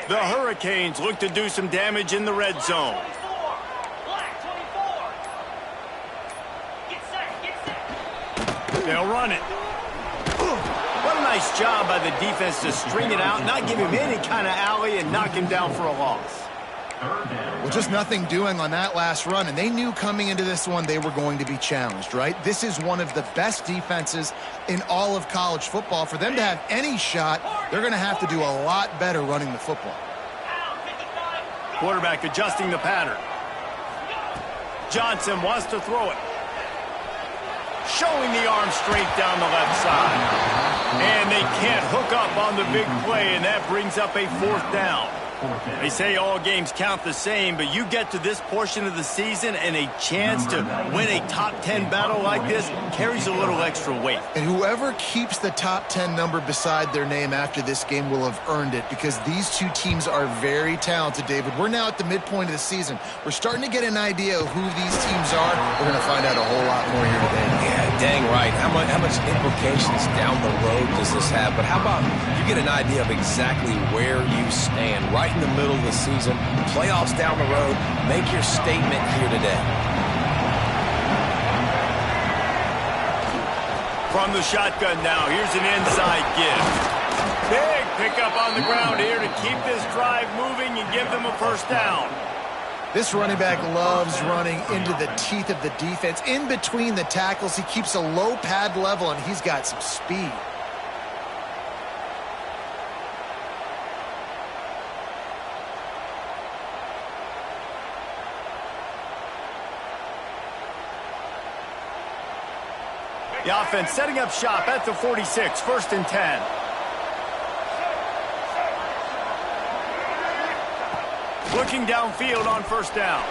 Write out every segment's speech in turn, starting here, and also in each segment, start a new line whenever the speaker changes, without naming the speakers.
The Hurricanes look to do some damage in the red zone. They'll run it. What a nice job by the defense to string it out, not give him any kind of alley, and knock him down for a loss.
Well, just nothing doing on that last run, and they knew coming into this one they were going to be challenged, right? This is one of the best defenses in all of college football. For them to have any shot, they're going to have to do a lot better running the football.
Quarterback adjusting the pattern. Johnson wants to throw it. Showing the arm strength down the left side. And they can't hook up on the big play, and that brings up a 4th down. They say all games count the same, but you get to this portion of the season and a chance to win a top 10 battle like this carries a little extra weight.
And whoever keeps the top 10 number beside their name after this game will have earned it, because these two teams are very talented, David. We're now at the midpoint of the season. We're starting to get an idea of who these teams are. We're going to find out a whole lot more here today.
Yeah, dang right. How much implications down the road does this have? But how about you get an idea of exactly where you stand right in the middle of the season, playoffs down the road, make your statement here today.
From the shotgun now, here's an inside give. Big pickup on the ground here to keep this drive moving and give them a 1st down.
This running back loves running into the teeth of the defense. In between the tackles, he keeps a low pad level, and he's got some speed.
The offense setting up shop at the 46, 1st and 10. Looking downfield on 1st down.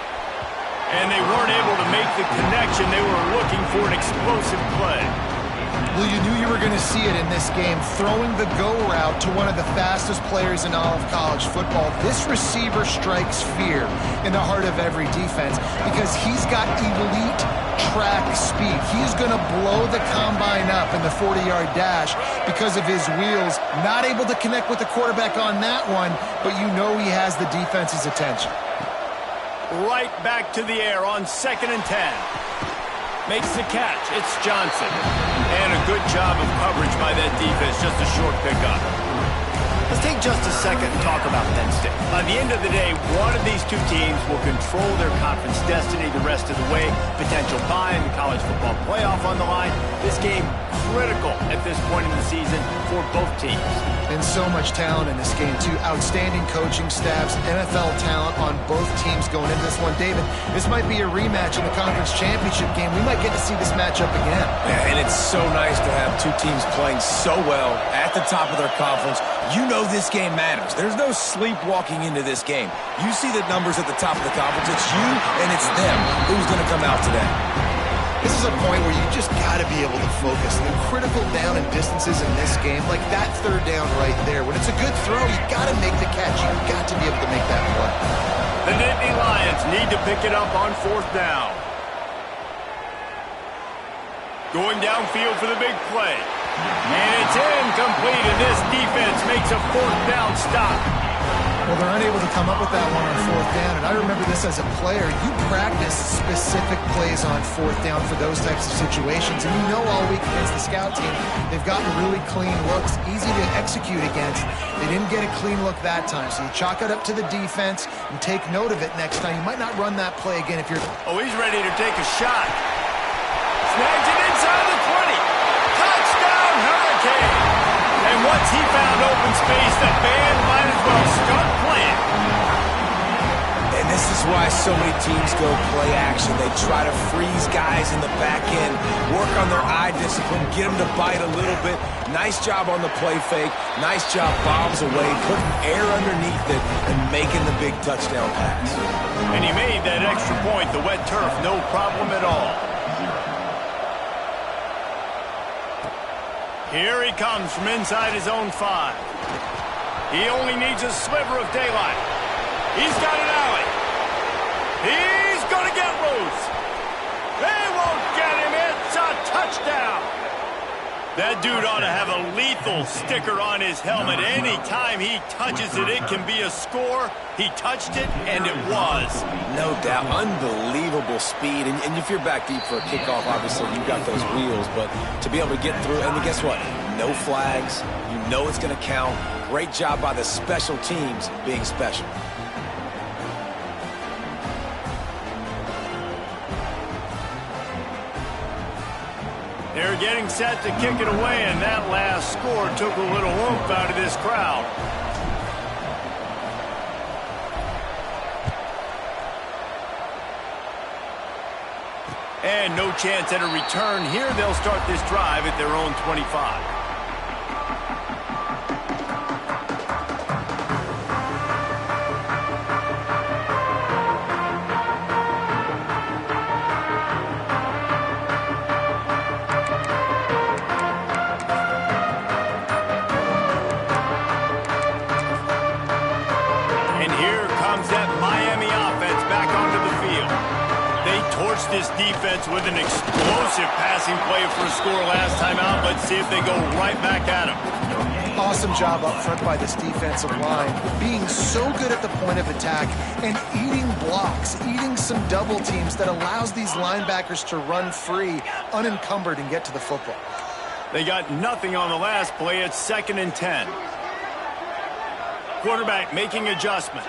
And they weren't able to make the connection. They were looking for an explosive play.
Well, you knew you were going to see it in this game. Throwing the go route to one of the fastest players in all of college football. This receiver strikes fear in the heart of every defense because he's got elite track speed. He's going to blow the combine up in the 40-yard dash because of his wheels. Not able to connect with the quarterback on that one, but you know he has the defense's attention.
Right back to the air on 2nd and 10. Makes the catch. It's Johnson. And a good job of coverage by that defense. Just a short pickup. Let's take just a second and talk about Penn State. By the end of the day, one of these two teams will control their conference destiny the rest of the way. Potential bye in the college football playoff on the line. This game critical at this point in the season for both teams.
And so much talent in this game, too. Outstanding coaching staffs, NFL talent on both teams going into this one. David, this might be a rematch in the conference championship game. We might get to see this matchup again.
Yeah, and it's so nice to have two teams playing so well at the top of their conference. You know this game matters. There's no sleepwalking into this game. You see the numbers at the top of the conference. It's you and it's them. Who's going to come out today?
This is a point where you just got to be able to focus. The critical down and distances in this game, like that 3rd down right there. When it's a good throw, you got to make the catch. You've got to be able to make that play.
The Nittany Lions need to pick it up on 4th down. Going downfield for the big play. And it's incomplete, and this defense makes a 4th down stop.
Well, they're unable to come up with that one on 4th down, and I remember this as a player. You practice specific plays on 4th down for those types of situations, and you know all week against the scout team, they've gotten really clean looks, easy to execute against. They didn't get a clean look that time, so you chalk it up to the defense and take note of it next time. You might not run that play again if you're...
Oh, he's ready to take a shot. Snags it inside the 20. Touchdown, Hurricane! And once he found open space, the band might as well start playing.
And this is why so many teams go play action. They try to freeze guys in the back end, work on their eye discipline, get them to bite a little bit. Nice job on the play fake. Nice job bombs away, putting air underneath it and making the big touchdown pass.
And he made that extra point, the wet turf, no problem at all. Here he comes from inside his own 5. He only needs a sliver of daylight. He's got an alley. He's going to get loose. They won't get him. It's a touchdown. That dude ought to have a lethal sticker on his helmet. Anytime he touches it, it can be a score. He touched it, and it was.
No doubt. Unbelievable speed. And if you're back deep for a kickoff, obviously you've got those wheels. But to be able to get through, and guess what? No flags. You know it's going to count. Great job by the special teams being special.
They're getting set to kick it away, and that last score took a little oomph out of this crowd. And no chance at a return here. They'll start this drive at their own 25. This defense with an explosive passing play for a score last time out. Let's see if they go right back at him.
Awesome job up front by this defensive line, being so good at the point of attack and eating blocks, eating some double teams that allows these linebackers to run free, unencumbered, and get to the football.
They got nothing on the last play. It's 2nd and 10. Quarterback making adjustments.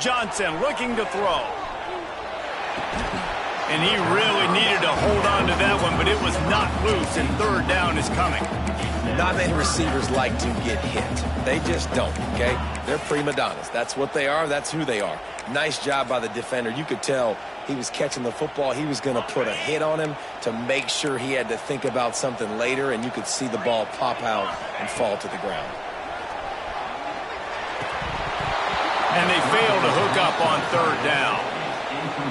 Johnson looking to throw. And he really needed to hold on to that one, but it was not loose, and 3rd down is coming.
Not many receivers like to get hit. They just don't, okay? They're prima donnas. That's what they are. That's who they are. Nice job by the defender. You could tell he was catching the football. He was going to put a hit on him to make sure he had to think about something later, and you could see the ball pop out and fall to the ground.
And they fail to hook up on 3rd down.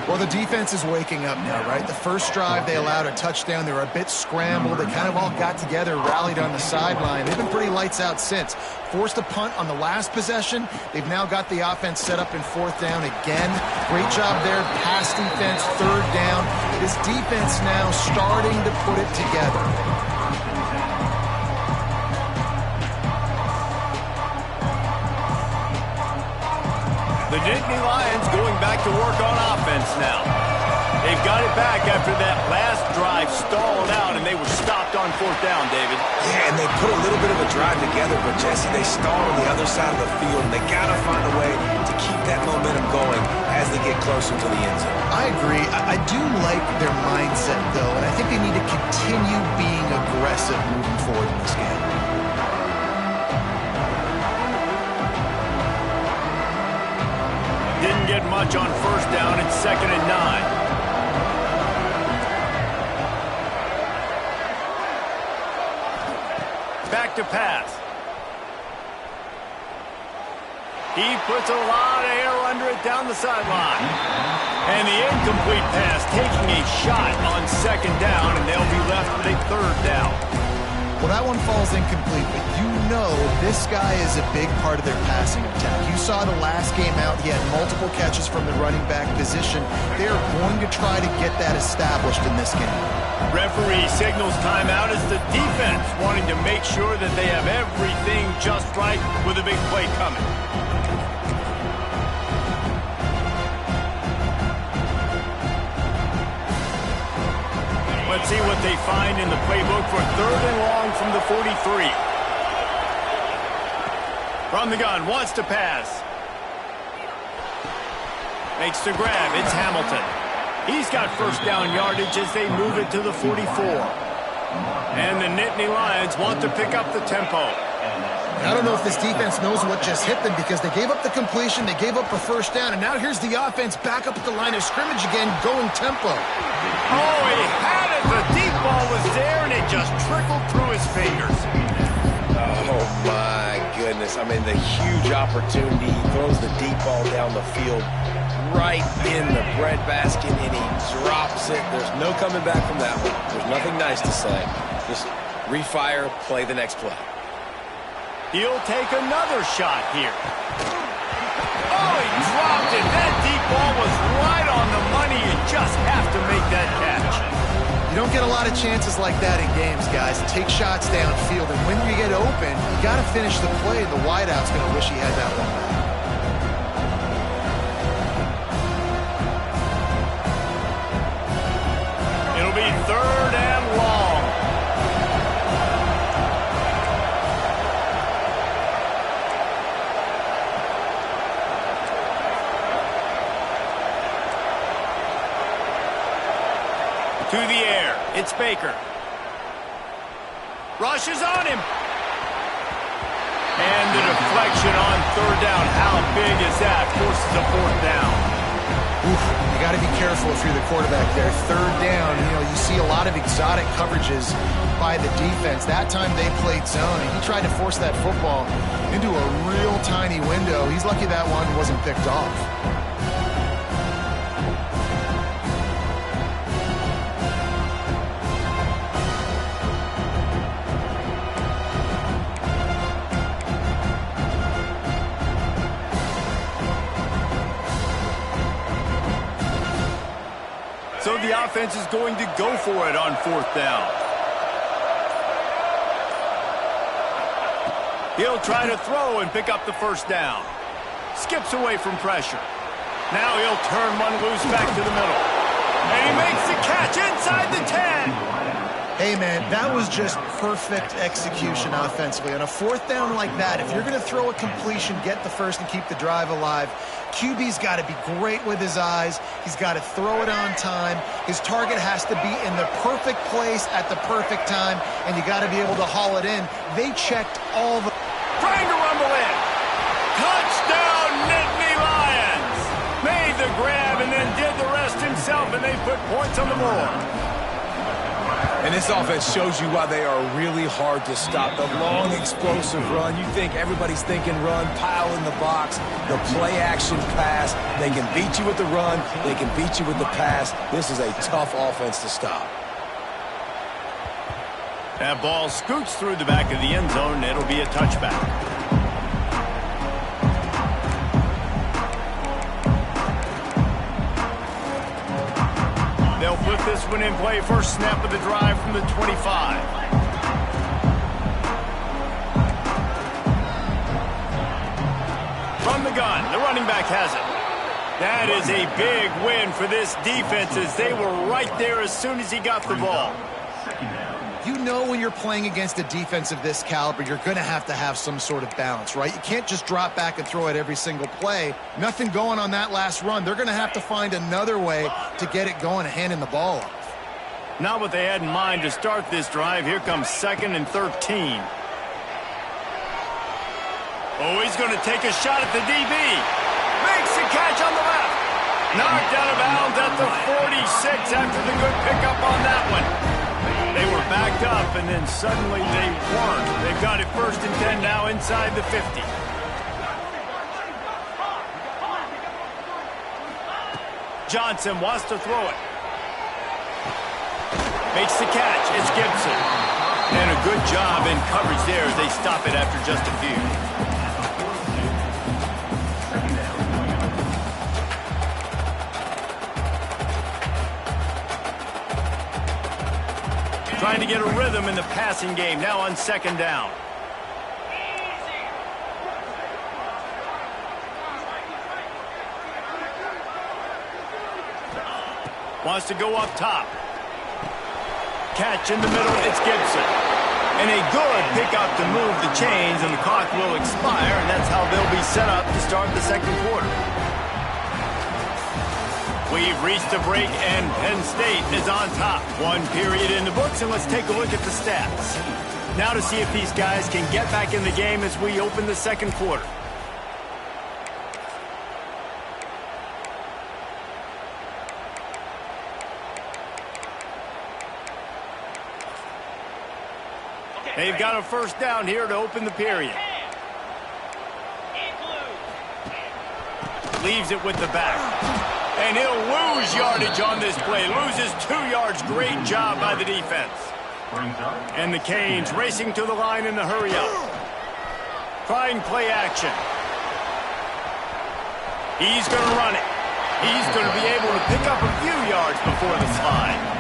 Well, the defense is waking up now, right? The first drive, they allowed a touchdown. They were a bit scrambled. They kind of all got together, rallied on the sideline. They've been pretty lights out since. Forced a punt on the last possession. They've now got the offense set up in 4th down again. Great job there. Pass defense, 3rd down. This defense now starting to put it together.
The Nittany Lions going back to work on offense now. They've got it back after that last drive stalled out, and they were stopped on 4th down, David.
Yeah, and they put a little bit of a drive together, but, Jesse, they stalled on the other side of the field, and they got to find a way to keep that momentum going as they get closer to the end zone.
I agree. I do like their mindset, though, and I think they need to continue being aggressive moving forward in this game.
Didn't get much on 1st down. It's 2nd and 9. Back to pass. He puts a lot of air under it down the sideline. And the incomplete pass taking a shot on 2nd down, and they'll be left with a 3rd down.
Well, that one falls incomplete, but you know this guy is a big part of their passing attack. You saw the last game out, he had multiple catches from the running back position. They are going to try to get that established in this game.
Referee signals timeout as the defense wanting to make sure that they have everything just right with a big play coming. Let's see what they find in the playbook for 3rd and long from the 43. From the gun, wants to pass. Makes the grab, it's Hamilton. He's got 1st down yardage as they move it to the 44. And the Nittany Lions want to pick up the tempo.
I don't know if this defense knows what just hit them because they gave up the completion, they gave up a 1st down, and now here's the offense back up at the line of scrimmage again, going tempo.
Oh, he had it! The deep ball was there, and it just trickled through his fingers.
Oh, my goodness. I mean, the huge opportunity. He throws the deep ball down the field right in the breadbasket, and he drops it. There's no coming back from that one. There's nothing nice to say. Just refire, play the next play.
He'll take another shot here. Oh, he dropped it. That deep ball was right on the money. money. You just have to make that catch.
You don't get a lot of chances like that in games, guys. Take shots downfield, and when you get open, you got to finish the play. The wideout's going to wish he had that one back.
It'll be 3rd and long. To the air. It's Baker. Rushes on him. And the deflection on 3rd down. How big is that? Forces a 4th down.
Oof, you got to be careful if you're the quarterback there. 3rd down, you see a lot of exotic coverages by the defense. That time they played zone, and he tried to force that football into a real tiny window. He's lucky that one wasn't picked off.
So the offense is going to go for it on 4th down. He'll try to throw and pick up the 1st down. Skips away from pressure. Now he'll turn one loose back to the middle. And he makes the catch inside the 10.
Hey, man, that was just perfect execution offensively. On a 4th down like that, if you're going to throw a completion, get the first and keep the drive alive, QB's got to be great with his eyes. He's got to throw it on time. His target has to be in the perfect place at the perfect time, and you got to be able to haul it in. They checked all the...
Trying to rumble in. Touchdown, Nittany Lions. Made the grab and then did the rest himself, and they put points on the board.
And this offense shows you why they are really hard to stop. The long, explosive run. You think everybody's thinking run, pile in the box, the play-action pass. They can beat you with the run. They can beat you with the pass. This is a tough offense to stop.
That ball scoots through the back of the end zone. It'll be a touchback. They'll put this one in play. First snap of the drive from the 25. From the gun, the running back has it. That is a big win for this defense as they were right there as soon as he got the ball.
You know when you're playing against a defense of this caliber, you're going to have some sort of balance, right? You can't just drop back and throw it every single play. Nothing going on that last run. They're going to have to find another way to get it going and handing the ball off.
Not what they had in mind to start this drive. Here comes 2nd and 13. Oh, he's going to take a shot at the DB. Makes the catch on the left. Knocked out of bounds at the 46 after the good pickup on that one. They were backed up, and then suddenly they weren't. They've got it 1st and 10 now inside the 50. Johnson wants to throw it. Makes the catch. It's Gibson. And a good job in coverage there as they stop it after just a few. Trying to get a rhythm in the passing game now on 2nd down. Wants to go up top. Catch in the middle, it's Gibson. And a good pickup to move the chains, and the clock will expire, and that's how they'll be set up to start the 2nd quarter. We've reached a break, and Penn State is on top. 1 period in the books, and let's take a look at the stats. Now to see if these guys can get back in the game as we open the 2nd quarter. They've got a 1st down here to open the period. Leaves it with the back. And he'll lose yardage on this play. Loses 2 yards. Great job by the defense. And the Canes racing to the line in the hurry up. Trying play action. He's going to run it. He's going to be able to pick up a few yards before the slide.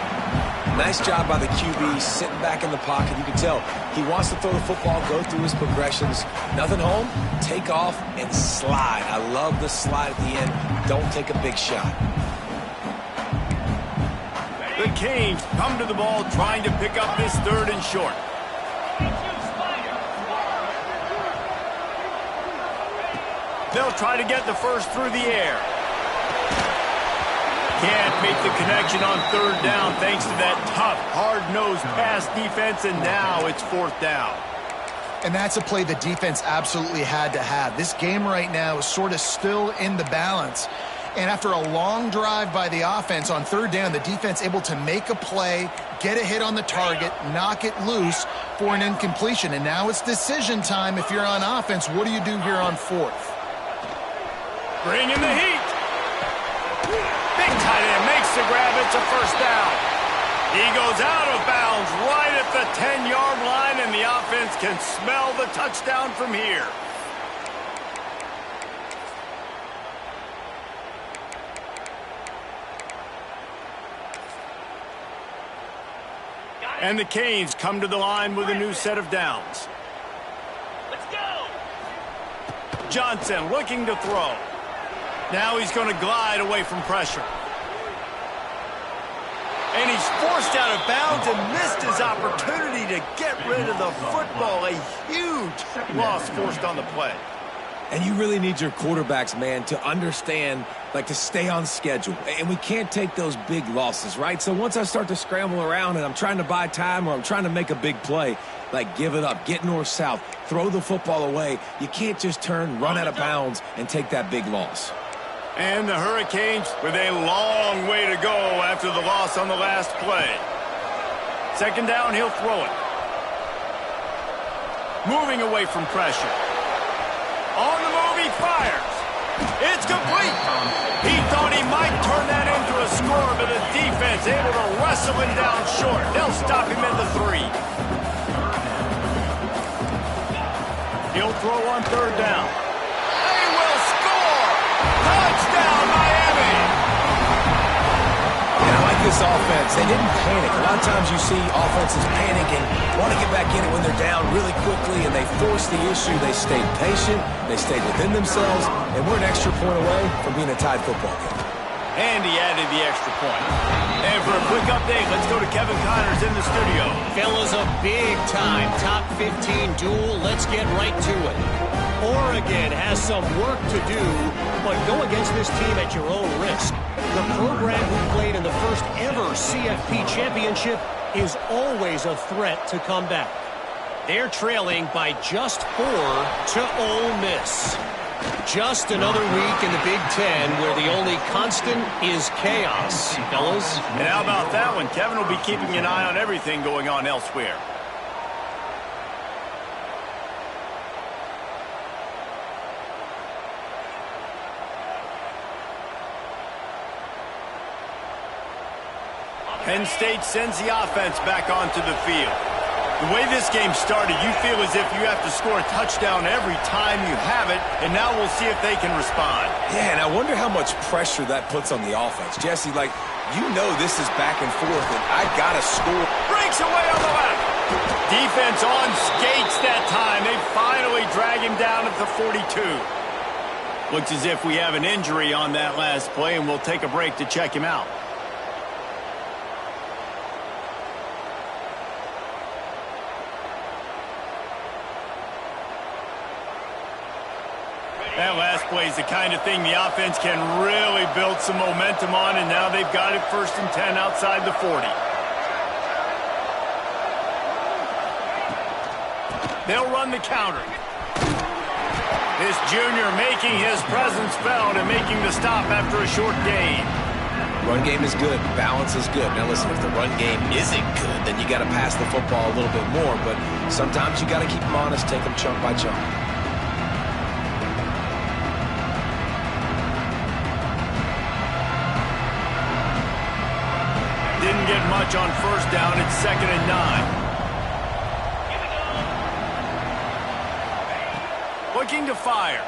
Nice job by the QB sitting back in the pocket. You can tell he wants to throw the football, go through his progressions. Nothing home, take off, and slide. I love the slide at the end. Don't take a big shot.
The Canes come to the ball trying to pick up this 3rd and short. They'll try to get the first through the air. Can't make the connection on 3rd down thanks to that tough, hard-nosed pass defense, and now it's 4th down.
And that's a play the defense absolutely had to have. This game right now is sort of still in the balance. And after a long drive by the offense on 3rd down, the defense able to make a play, get a hit on the target, knock it loose for an incompletion. And now it's decision time if you're on offense. What do you do here on 4th?
Bring in the heat. Big tight end makes the grab. It's a 1st down. He goes out of bounds right at the 10-yard line, and the offense can smell the touchdown from here. And the Canes come to the line with a new set of downs. Let's go. Johnson looking to throw. Now he's going to glide away from pressure. And he's forced out of bounds and missed his opportunity to get rid of the football. A huge loss forced on the play.
And you really need your quarterbacks, man, to understand, like, to stay on schedule. And we can't take those big losses, right? So once I start to scramble around and I'm trying to buy time or I'm trying to make a big play, like, give it up, get north-south, throw the football away. You can't just turn, run out of bounds, and take that big loss.
And the Hurricanes with a long way to go after the loss on the last play. 2nd down, he'll throw it. Moving away from pressure. On the move, he fires. It's complete. He thought he might turn that into a score, but the defense able to wrestle him down short. They'll stop him at the 3. He'll throw on 3rd down. They will score! Touchdown, Miami!
And I like this offense. They didn't panic. A lot of times you see offenses panic and want to get back in it when they're down really quickly, and they force the issue. They stayed patient. They stayed within themselves, and we're an extra point away from being a tied football game.
And he added the extra point. And for a quick update, let's go to Kevin Connors in the studio.
Fellas, a big-time top 15 duel. Let's get right to it. Oregon has some work to do, but go against this team at your own risk. The program who played in the first ever CFP championship is always a threat to come back. They're trailing by just 4 to Ole Miss. Just another week in the Big Ten where the only constant is chaos, fellas.
And how about that one? Kevin will be keeping an eye on everything going on elsewhere. Penn State sends the offense back onto the field. The way this game started, you feel as if you have to score a touchdown every time you have it, and now we'll see if they can respond.
Yeah, and I wonder how much pressure that puts on the offense. Jesse, like, you know this is back and forth, and I got to score.
Breaks away on the left. Defense on skates that time. They finally drag him down at the 42. Looks as if we have an injury on that last play, and we'll take a break to check him out. That last play is the kind of thing the offense can really build some momentum on, and now they've got it 1st and 10 outside the 40. They'll run the counter. This junior making his presence felt and making the stop after a short gain.
Run game is good. Balance is good. Now listen, if the run game isn't good, then you got to pass the football a little bit more, but sometimes you got to keep them honest, take them chunk by chunk.
Didn't get much on 1st down. It's 2nd and 9. Looking to fire.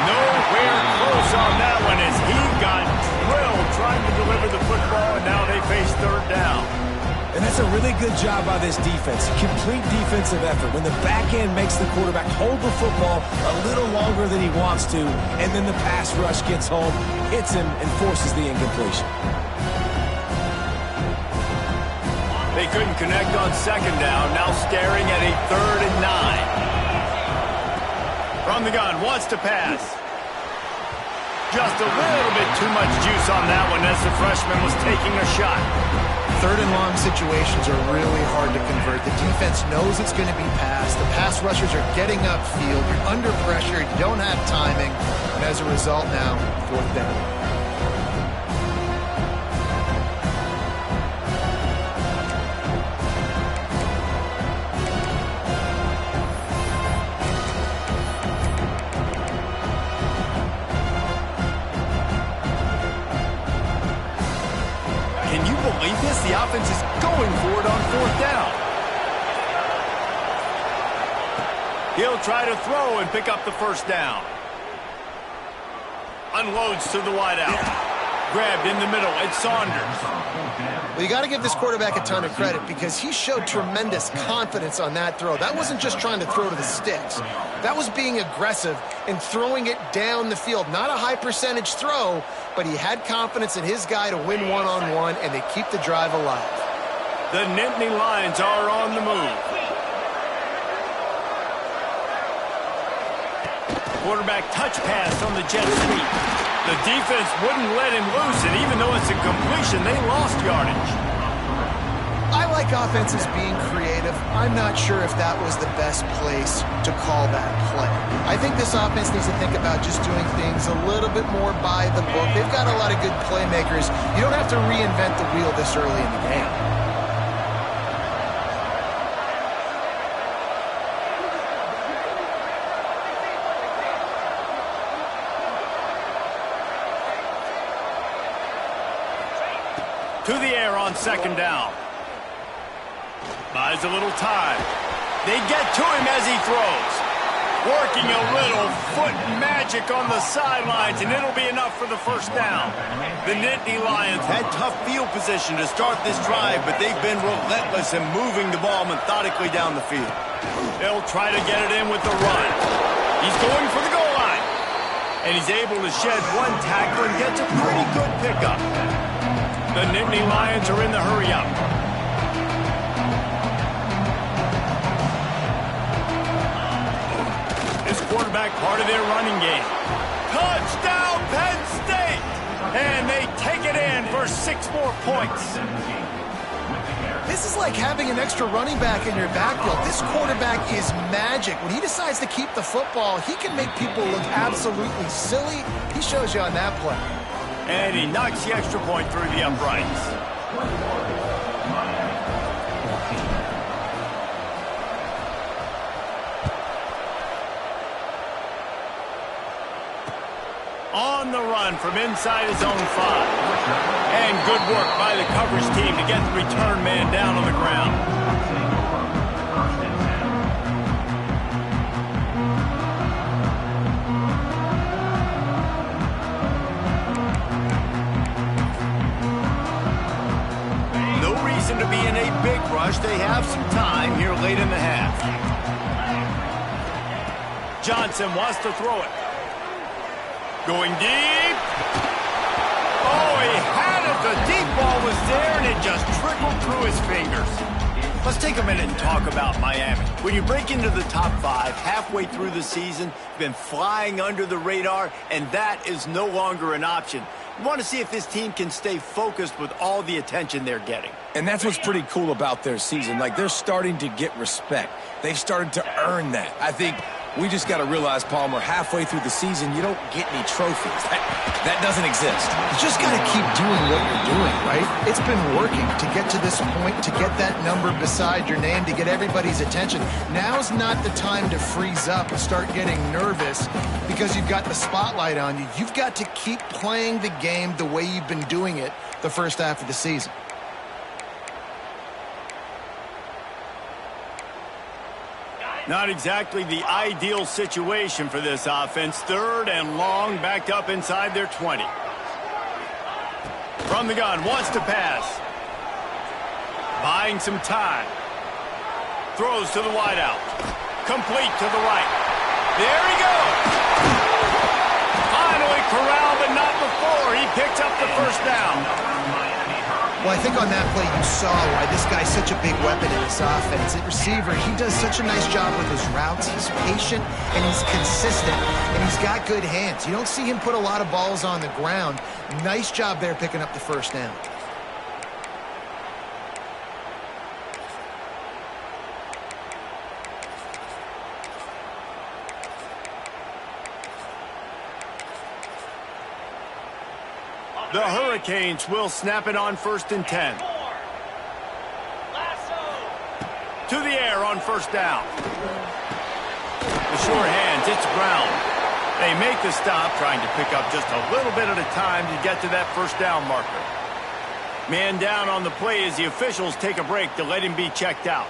Nowhere close on that one as he got drilled trying to deliver the football, and now they face third down.
And that's a really good job by this defense. Complete defensive effort. When the back end makes the quarterback hold the football a little longer than he wants to, and then the pass rush gets home, hits him, and forces the incompletion.
They couldn't connect on second down. Now staring at a 3rd and 9. From the gun, wants to pass. Just a little bit too much juice on that one as the freshman was taking a shot.
3rd and long situations are really hard to convert. The defense knows it's going to be passed. The pass rushers are getting upfield. You're under pressure. You don't have timing. And as a result now, 4th down.
The offense is going for it on 4th down. He'll try to throw and pick up the 1st down. Unloads to the wideout. Grabbed in the middle. It's Saunders.
Well, you got to give this quarterback a ton of credit because he showed tremendous confidence on that throw. That wasn't just trying to throw to the sticks. That was being aggressive and throwing it down the field. Not a high percentage throw, but he had confidence in his guy to win one-on-one, and they keep the drive alive.
The Nittany Lions are on the move. Quarterback touch pass on the jet sweep. The defense wouldn't let him loose, and even though it's a completion, they lost yardage.
I like offenses being creative. I'm not sure if that was the best place to call that play. I think this offense needs to think about just doing things a little bit more by the book. They've got a lot of good playmakers. You don't have to reinvent the wheel this early in the game.
To the air on second down. Buys a little time. They get to him as he throws. Working a little foot magic on the sidelines, and it'll be enough for the 1st down. The Nittany Lions had tough field position to start this drive, but they've been relentless in moving the ball methodically down the field. They'll try to get it in with the run. He's going for the goal line. And he's able to shed one tackle and gets a pretty good pickup. The Nittany Lions are in the hurry-up. This quarterback part of their running game. Touchdown, Penn State! And they take it in for 6 more points.
This is like having an extra running back in your backfield. This quarterback is magic. When he decides to keep the football, he can make people look absolutely silly. He shows you on that play.
And he knocks the extra point through the uprights. On the run from inside his own 5. And good work by the coverage team to get the return man down on the ground. To be in a big rush. They have some time here late in the half. Johnson wants to throw it. Going deep. Oh, he had it. The deep ball was there, and it just trickled through his fingers. Let's take a minute and talk about Miami. When you break into the top 5 halfway through the season, you've been flying under the radar, and that is no longer an option. You want to see if this team can stay focused with all the attention they're getting.
And that's what's pretty cool about their season. Like, they're starting to get respect. They've started to earn that. I think we just got to realize, Palmer, halfway through the season, you don't get any trophies. That doesn't exist.
You just got to keep doing what you're doing, right? It's been working to get to this point, to get that number beside your name, to get everybody's attention. Now's not the time to freeze up and start getting nervous because you've got the spotlight on you. You've got to keep playing the game the way you've been doing it the first half of the season.
Not exactly the ideal situation for this offense. 3rd and long, backed up inside their 20. From the gun, wants to pass. Buying some time. Throws to the wideout. Complete to the right. There he goes. Finally corralled, but not before. He picks up the first down.
Well, I think on that play you saw why this guy's such a big weapon in this offense. At receiver, he does such a nice job with his routes. He's patient, and he's consistent, and he's got good hands. You don't see him put a lot of balls on the ground. Nice job there picking up the first down.
The Hurricanes will snap it on 1st and 10. To the air on 1st down. The sure hands, it's Brown. They make the stop, trying to pick up just a little bit at a time to get to that 1st down marker. Man down on the play as the officials take a break to let him be checked out.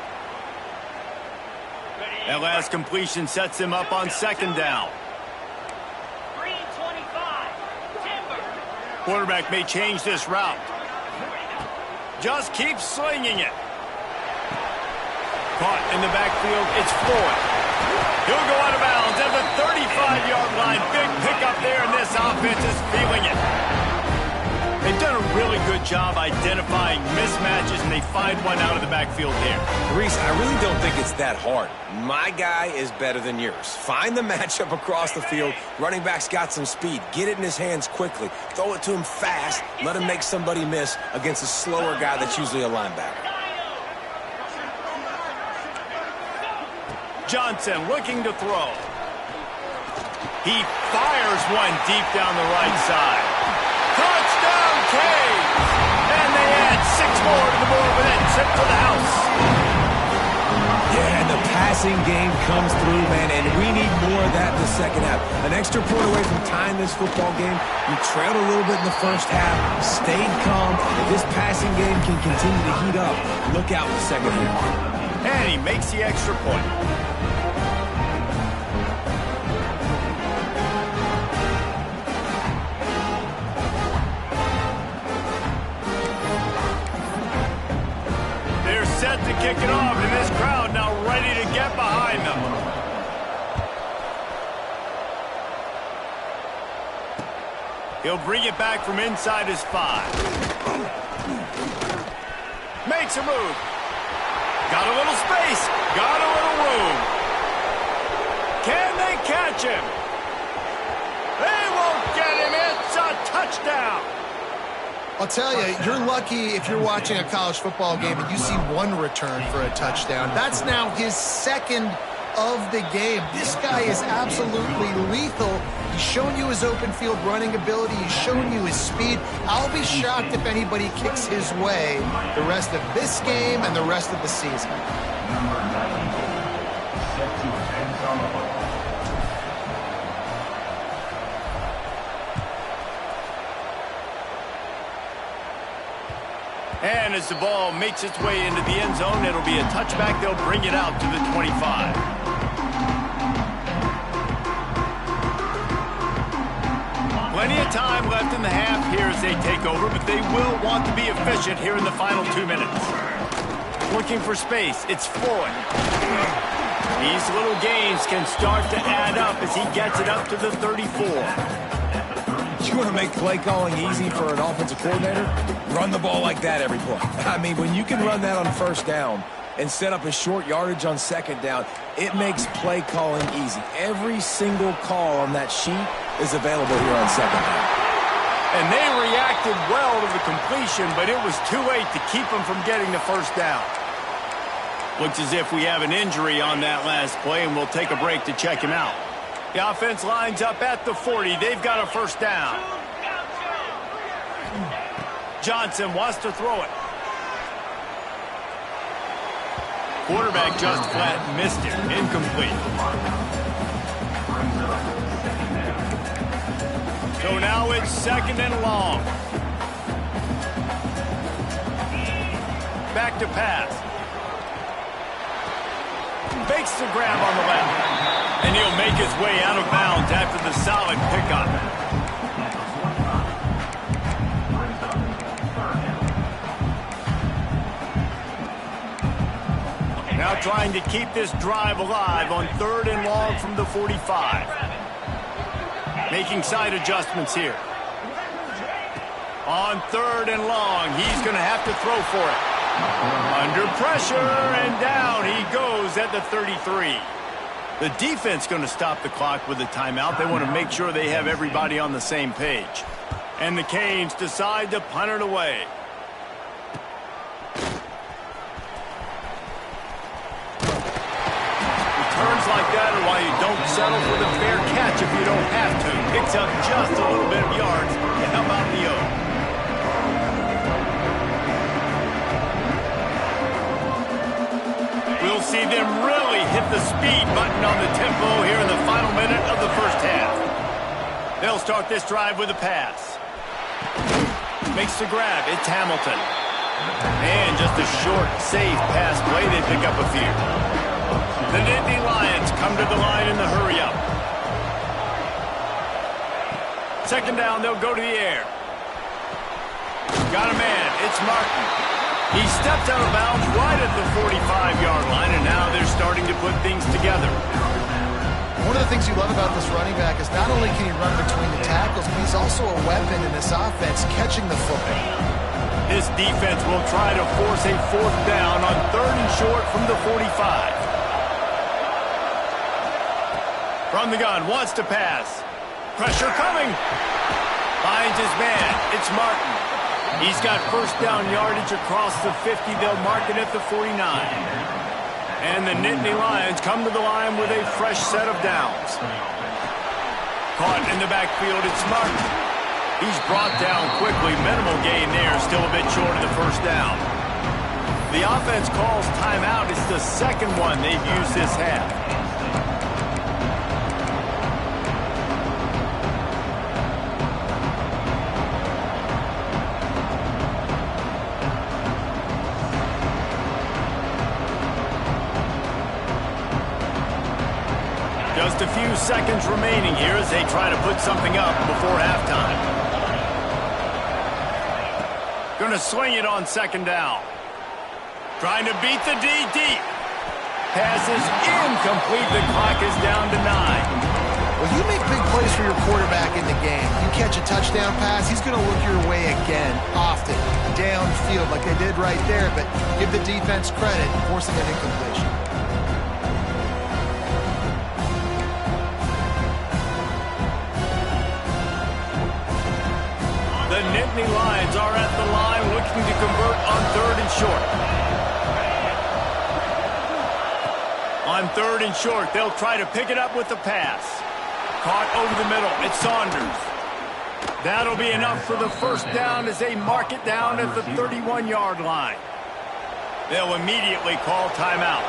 That last completion sets him up on 2nd down. Quarterback may change this route. Just keeps slinging it. Caught in the backfield, it's Floyd. He'll go out of bounds at the 35-yard line. Big pickup there, and this offense is feeling it. They've done a really good job identifying mismatches, and they find one out of the backfield there.
Reese, I really don't think it's that hard. My guy is better than yours. Find the matchup across the field. Running back's got some speed. Get it in his hands quickly. Throw it to him fast. Let him make somebody miss against a slower guy that's usually a linebacker.
Johnson looking to throw. He fires one deep down the right side. Touchdown, Canes! And they add 6 more to the board with that trip to the house.
Yeah, and the passing game comes through, man, and we need more of that in the second half. An extra point away from tying this football game. You trailed a little bit in the first half, stayed calm. If this passing game can continue to heat up, look out in the second half.
And he makes the extra point. Set to kick it off, and this crowd now ready to get behind them. He'll bring it back from inside his 5. Makes a move. Got a little space. Got a little room. Can they catch him? They won't get him. It's a touchdown.
I'll tell you, you're lucky if you're watching a college football game and you see one return for a touchdown. That's now his 2nd of the game. This guy is absolutely lethal. He's shown you his open field running ability. He's shown you his speed. I'll be shocked if anybody kicks his way the rest of this game and the rest of the season.
And as the ball makes its way into the end zone, it'll be a touchback. They'll bring it out to the 25. Plenty of time left in the half here as they take over, but they will want to be efficient here in the final 2 minutes. Looking for space, it's Floyd. These little gains can start to add up as he gets it up to the 34.
You want to make play calling easy for an offensive coordinator? Run the ball like that every play. I mean, when you can run that on 1st down and set up a short yardage on 2nd down, it makes play calling easy. Every single call on that sheet is available here on 2nd down.
And they reacted well to the completion, but it was too late to keep them from getting the 1st down. Looks as if we have an injury on that last play, and we'll take a break to check him out. The offense lines up at the 40. They've got a 1st down. Johnson wants to throw it. Quarterback just flat missed it. Incomplete. So now it's 2nd and long. Back to pass. fakes the grab on the left. And he'll make his way out of bounds after the solid pickup. Now trying to keep this drive alive on 3rd and long from the 45. Making side adjustments here. On 3rd and long, he's going to have to throw for it. Under pressure, and down he goes at the 33. The defense going to stop the clock with a timeout. They want to make sure they have everybody on the same page. And the Canes decide to punt it away. Returns like that are why you don't settle for the fair catch if you don't have to. Picks up just a little bit of yards to help out the O. We'll see them really hit the speed button on the tempo here in the final minute of the first half. They'll start this drive with a pass. Makes the grab. It's Hamilton. And just a short, safe pass play. They pick up a few. The Nittany Lions come to the line in the hurry-up. 2nd down, they'll go to the air. Got a man. It's Martin. He stepped out of bounds right at the 45-yard line, and now they're starting to put things together.
One of the things you love about this running back is not only can he run between the tackles, but he's also a weapon in this offense, catching the football.
This defense will try to force a 4th down on 3rd and short from the 45. From the gun, wants to pass. Pressure coming. Finds his man. It's Martin. He's got 1st down yardage across the 50. They'll mark it at the 49. And the Nittany Lions come to the line with a fresh set of downs. Caught in the backfield, it's Martin. He's brought down quickly. Minimal gain there, still a bit short of the 1st down. The offense calls timeout. It's the 2nd one they've used this half. Just a few seconds remaining here as they try to put something up before halftime. Gonna swing it on 2nd down. Trying to beat the D deep. Pass is incomplete. The clock is down to 9.
Well, you make big plays for your quarterback in the game. You catch a touchdown pass, he's going to look your way again, often, downfield like they did right there, but give the defense credit, forcing an incompletion.
The Nittany Lions are at the line looking to convert on 3rd and short. On 3rd and short, they'll try to pick it up with the pass. Caught over the middle. It's Saunders. That'll be enough for the 1st down as they mark it down at the 31-yard line. They'll immediately call timeout.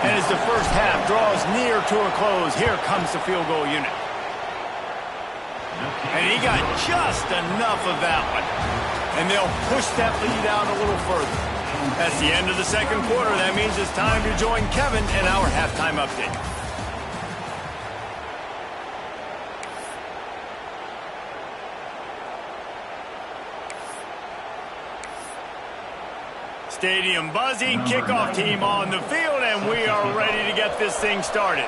And as the first half draws near to a close, here comes the field goal unit. And he got just enough of that one. And they'll push that lead out a little further. That's the end of the 2nd quarter. That means it's time to join Kevin in our halftime update. Stadium buzzing, kickoff team on the field, and we are ready to get this thing started.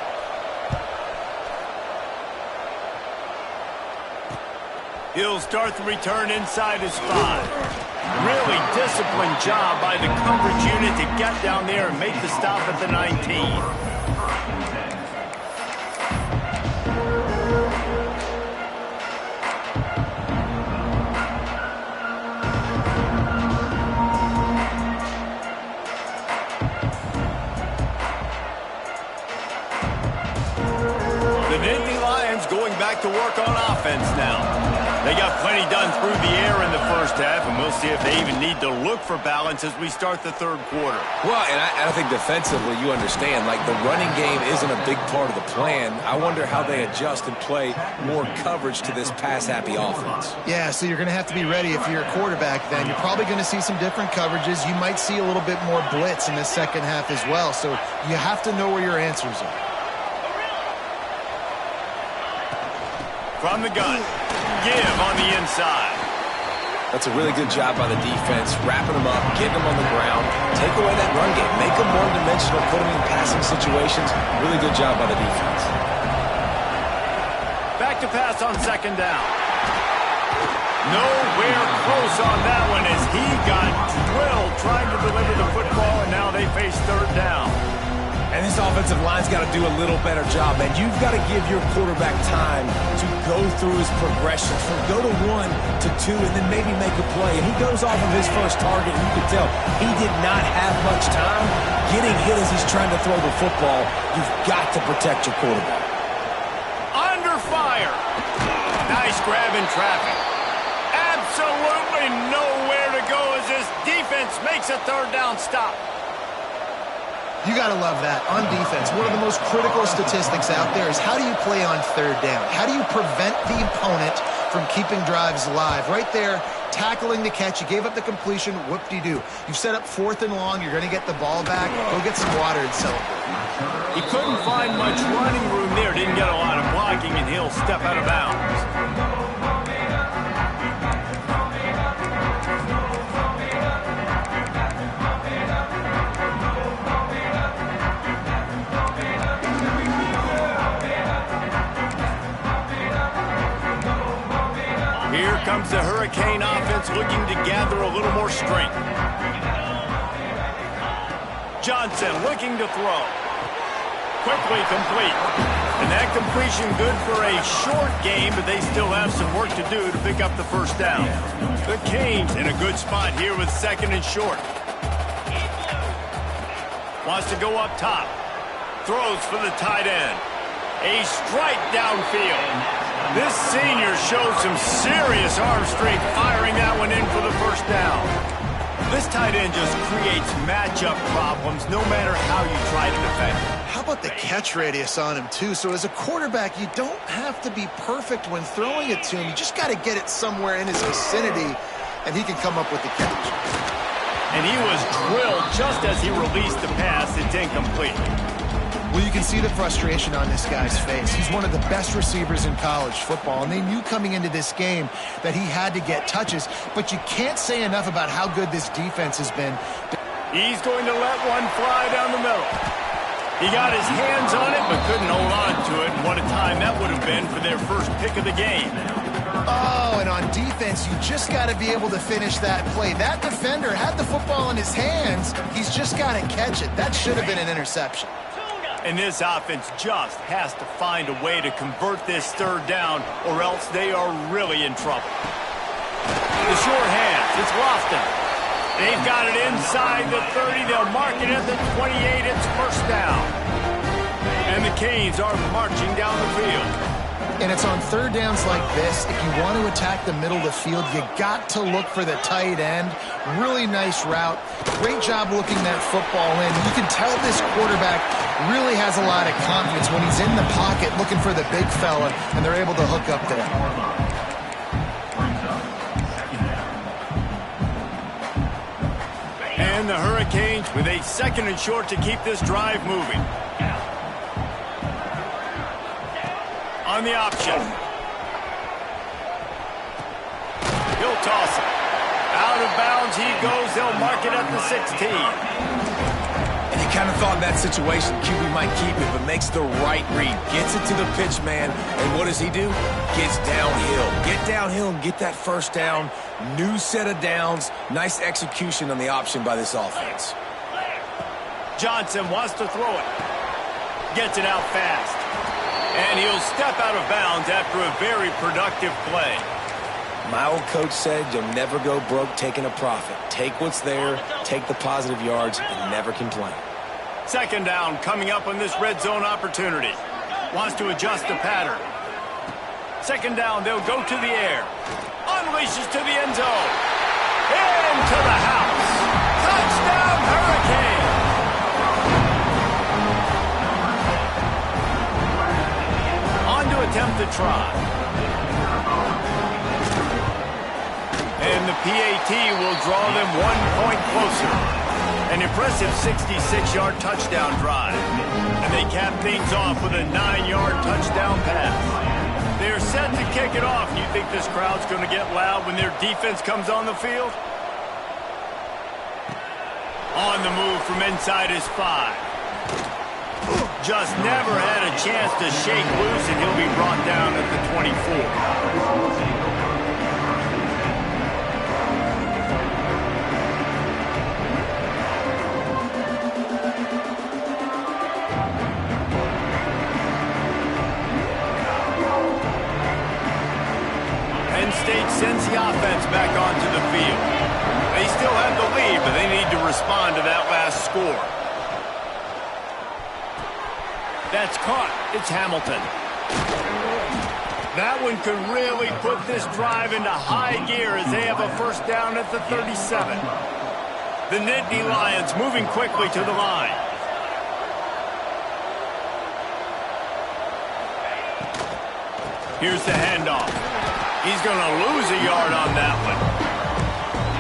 He'll start the return inside his 5. Really disciplined job by the coverage unit to get down there and make the stop at the 19. The Nittany Lions going back to work on offense now. They got plenty done through the air in the first half, and we'll see if they even need to look for balance as we start the third quarter.
Well, and I think defensively, you understand, like the running game isn't a big part of the plan. I wonder how they adjust and play more coverage to this pass-happy offense.
Yeah, so you're going to have to be ready if you're a quarterback then. You're probably going to see some different coverages. You might see a little bit more blitz in the second half as well, so you have to know where your answers are.
From the gun, give on the inside.
That's a really good job by the defense, wrapping them up, getting them on the ground, take away that run game, make them one-dimensional, put them in passing situations. Really good job by the defense.
Back to pass on second down. Nowhere close on that one as he got drilled trying to deliver the football, and now they face third down.
And this offensive line's got to do a little better job, man. You've got to give your quarterback time to go through his progressions from go to 1 to 2 and then maybe make a play. And he goes off of his first target, and you can tell he did not have much time getting hit as he's trying to throw the football. You've got to protect your quarterback.
Under fire. Nice grab in traffic. Absolutely nowhere to go as this defense makes a third down stop.
You got to love that. On defense, one of the most critical statistics out there is how do you play on third down? How do you prevent the opponent from keeping drives alive? Right there, tackling the catch. You gave up the completion. Whoop-de-doo. You've set up 4th and long. You're going to get the ball back. Go get some water and celebrate.
He couldn't find much running room there. Didn't get a lot of blocking, and he'll step out of bounds. Here comes the Hurricane offense looking to gather a little more strength. Johnson looking to throw. Quickly complete. And that completion good for a short game, but they still have some work to do to pick up the first down. The Canes in a good spot here with second and short. Wants to go up top. Throws for the tight end. A strike downfield. This senior showed some serious arm strength firing that one in for the first down. This tight end just creates matchup problems no matter how you try to defend.
How about the catch radius on him, too? So as a quarterback, you don't have to be perfect when throwing it to him. You just got to get it somewhere in his vicinity, and he can come up with the catch.
And he was drilled just as he released the pass. It's incomplete.
Well, you can see the frustration on this guy's face. He's one of the best receivers in college football, and they knew coming into this game that he had to get touches, but you can't say enough about how good this defense has been.
He's going to let one fly down the middle. He got his hands on it, but couldn't hold on to it, and what a time that would have been for their first pick of the game.
Oh, and on defense, you just got to be able to finish that play. That defender had the football in his hands. He's just got to catch it. That should have been an interception.
And this offense just has to find a way to convert this third down, or else they are really in trouble. The short hands, it's Lofton. They've got it inside the 30. They'll mark it at the 28. It's first down. And the Canes are marching down the field.
And it's on third downs like this, if you want to attack the middle of the field, you got to look for the tight end. Really nice route. Great job looking that football in. You can tell this quarterback really has a lot of confidence when he's in the pocket looking for the big fella, and they're able to hook up there.
And the Hurricanes with a second and short to keep this drive moving. On the option. He'll toss it. Out of bounds he goes. They'll mark it at the 16.
And he kind of thought in that situation QB might keep it, but makes the right read. Gets it to the pitch man, and what does he do? Gets downhill. Get downhill and get that first down. New set of downs. Nice execution on the option by this offense.
Johnson wants to throw it. Gets it out fast. And he'll step out of bounds after a very productive play.
My old coach said you'll never go broke taking a profit. Take what's there, take the positive yards, and never complain.
Second down coming up on this red zone opportunity. Wants to adjust the pattern. Second down, they'll go to the air. Unleashes to the end zone. Into the house. Touchdown, Hurricane. On to attempt the try. And the PAT will draw them 1 point closer. An impressive 66-yard touchdown drive. And they cap things off with a 9-yard touchdown pass. They're set to kick it off. You think this crowd's going to get loud when their defense comes on the field? On the move from inside his 5. Just never had a chance to shake loose, and he'll be brought down at the 24. State sends the offense back onto the field. They still have the lead, but they need to respond to that last score. That's caught. It's Hamilton. That one could really put this drive into high gear as they have a first down at the 37. The Nittany Lions moving quickly to the line. Here's the handoff. He's going to lose a yard on that one.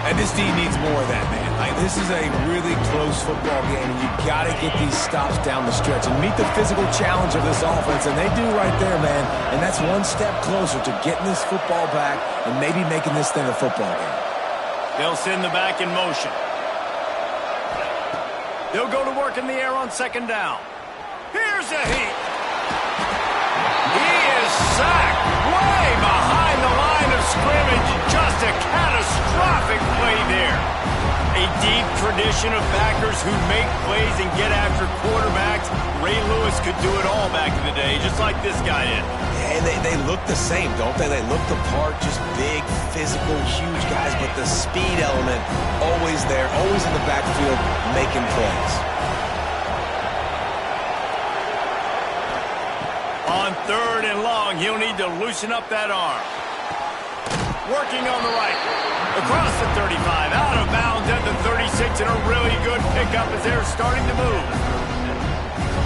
And this team needs more of that, man. Like, this is a really close football game, and you've got to get these stops down the stretch and meet the physical challenge of this offense, and they do right there, man. And that's one step closer to getting this football back and maybe making this thing a football game.
They'll send the back in motion. They'll go to work in the air on second down. Here's a heat. He is sacked way behind the line of scrimmage. Just a catastrophic play there. A deep tradition of backers who make plays and get after quarterbacks. Ray Lewis could do it all back in the day, just like this guy did.
And they look the same, don't they? They look the part, just big, physical, huge guys, but the speed element always there, always in the backfield, making plays.
On third and long, he'll need to loosen up that arm. Working on the right. Across the 35, out of bounds at the 36, and a really good pickup as they're starting to move.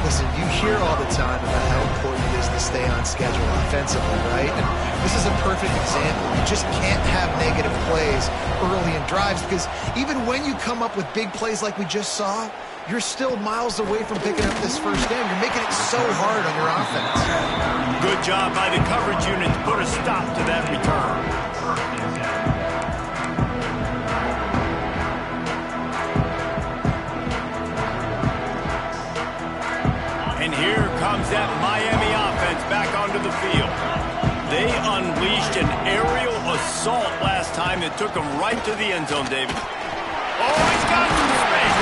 Listen, you hear all the time about how important it is to stay on schedule offensively, right? And this is a perfect example. You just can't have negative plays early in drives because even when you come up with big plays like we just saw, you're still miles away from picking up this first down. You're making it so hard on your offense.
Good job by the coverage unit to put a stop to that return. And here comes that Miami offense back onto the field. They unleashed an aerial assault last time that took them right to the end zone, David. Oh, he's got some space.